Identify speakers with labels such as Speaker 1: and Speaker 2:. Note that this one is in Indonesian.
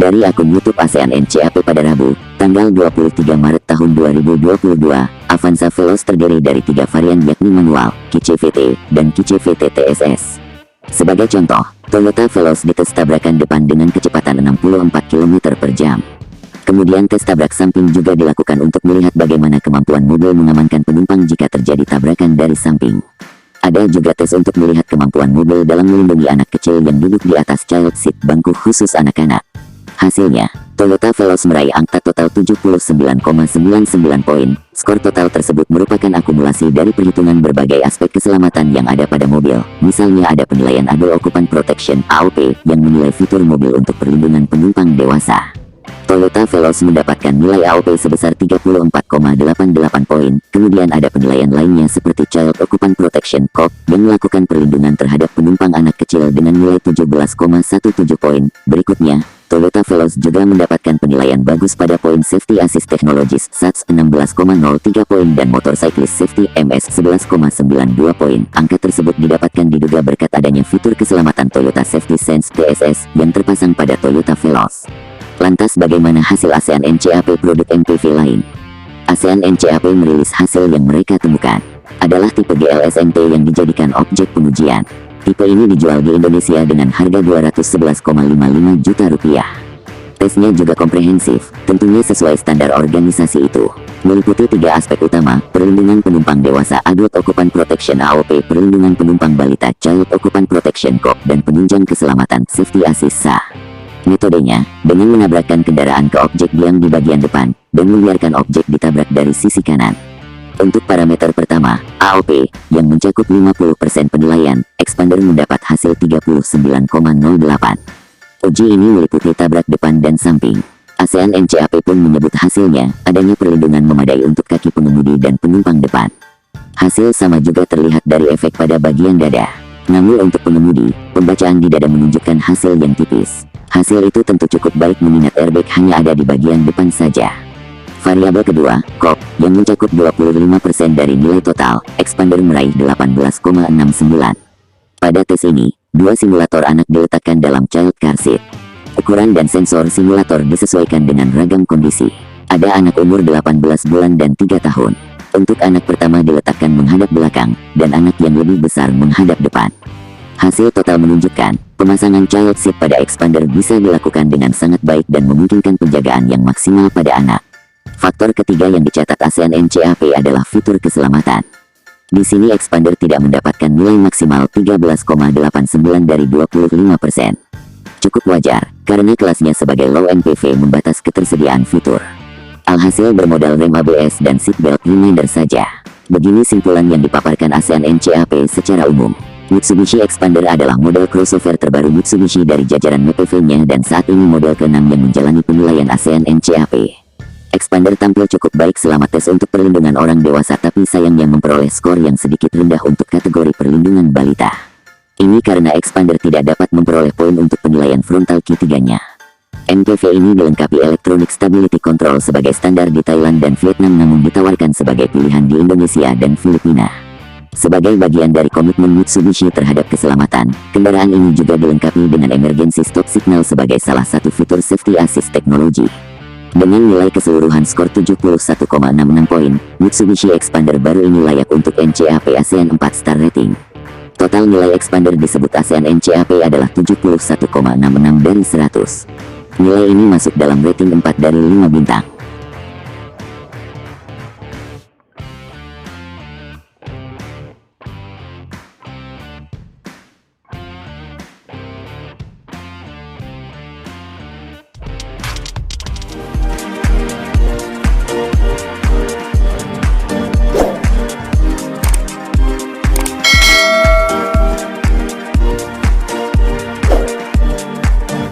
Speaker 1: Dari akun YouTube ASEAN NCAP pada Rabu, tanggal 23 Maret tahun 2022, Avanza Veloz terdiri dari 3 varian yakni manual, Kice VT, dan Kice VT TSS. Sebagai contoh, Toyota Veloz dites tabrakan depan dengan kecepatan 64 km per jam. Kemudian tes tabrak samping juga dilakukan untuk melihat bagaimana kemampuan mobil mengamankan penumpang jika terjadi tabrakan dari samping. Ada juga tes untuk melihat kemampuan mobil dalam melindungi anak kecil yang duduk di atas child seat bangku khusus anak-anak. Hasilnya, Toyota Veloz meraih angka total 79,99 poin. Skor total tersebut merupakan akumulasi dari perhitungan berbagai aspek keselamatan yang ada pada mobil. Misalnya ada penilaian Adult Occupant Protection (AOP) yang menilai fitur mobil untuk perlindungan penumpang dewasa. Toyota Veloz mendapatkan nilai AOP sebesar 34,88 poin. Kemudian ada penilaian lainnya seperti Child Occupant Protection (COP) yang melakukan perlindungan terhadap penumpang anak kecil dengan nilai 17,17 poin. Berikutnya, Toyota Veloz juga mendapatkan penilaian bagus pada poin Safety Assist Technologies (SATS) 16,03 poin dan Motorcyclist Safety (MS) 11,92 poin. Angka tersebut didapatkan diduga berkat adanya fitur keselamatan Toyota Safety Sense (TSS) yang terpasang pada Toyota Veloz. Lantas bagaimana hasil ASEAN NCAP produk MPV lain? ASEAN NCAP merilis hasil yang mereka temukan adalah tipe GLSMT yang dijadikan objek pengujian. Tipe ini dijual di Indonesia dengan harga Rp211,55 juta. Tesnya juga komprehensif, tentunya sesuai standar organisasi itu. Meliputi 3 aspek utama, perlindungan penumpang dewasa Adult Occupant Protection (AOP), perlindungan penumpang balita Child Occupant Protection (COP), dan penunjang keselamatan Safety Assist (SA). Metodenya, dengan menabrakkan kendaraan ke objek biang di bagian depan, dan membiarkan objek ditabrak dari sisi kanan. Untuk parameter pertama, AOP, yang mencakup 50% penilaian, Expander mendapat hasil 39,08. Uji ini meliputi tabrak depan dan samping. ASEAN NCAP pun menyebut hasilnya, adanya perlindungan memadai untuk kaki pengemudi dan penumpang depan. Hasil sama juga terlihat dari efek pada bagian dada. Namun untuk pengemudi, pembacaan di dada menunjukkan hasil yang tipis. Hasil itu tentu cukup baik mengingat airbag hanya ada di bagian depan saja. Variabel kedua, COP, yang mencakup 25% dari nilai total, Expander meraih 18,69. Pada tes ini, 2 simulator anak diletakkan dalam child car seat. Ukuran dan sensor simulator disesuaikan dengan ragam kondisi. Ada anak umur 18 bulan dan 3 tahun. Untuk anak pertama diletakkan menghadap belakang, dan anak yang lebih besar menghadap depan. Hasil total menunjukkan, pemasangan child seat pada Expander bisa dilakukan dengan sangat baik dan memungkinkan penjagaan yang maksimal pada anak. Faktor ketiga yang dicatat ASEAN NCAP adalah fitur keselamatan. Di sini Expander tidak mendapatkan nilai maksimal 13,89 dari 25%. Cukup wajar, karena kelasnya sebagai low MPV membatas ketersediaan fitur. Alhasil bermodal rem ABS dan seatbelt reminder saja. Begini simpulan yang dipaparkan ASEAN NCAP secara umum. Mitsubishi Expander adalah model crossover terbaru Mitsubishi dari jajaran MPV-nya dan saat ini model ke-6 yang menjalani penilaian ASEAN NCAP. Expander tampil cukup baik selama tes untuk perlindungan orang dewasa, tapi sayangnya memperoleh skor yang sedikit rendah untuk kategori perlindungan balita. Ini karena Expander tidak dapat memperoleh poin untuk penilaian frontal Q3-nya. MPV ini dilengkapi Electronic Stability Control sebagai standar di Thailand dan Vietnam, namun ditawarkan sebagai pilihan di Indonesia dan Filipina. Sebagai bagian dari komitmen Mitsubishi terhadap keselamatan, kendaraan ini juga dilengkapi dengan Emergency Stop Signal sebagai salah satu fitur Safety Assist Technology. Dengan nilai keseluruhan skor 71,66 poin, Mitsubishi Expander baru ini layak untuk NCAP ASEAN 4 star rating. Total nilai Expander disebut ASEAN NCAP adalah 71,66 dari 100. Nilai ini masuk dalam rating 4 dari 5 bintang.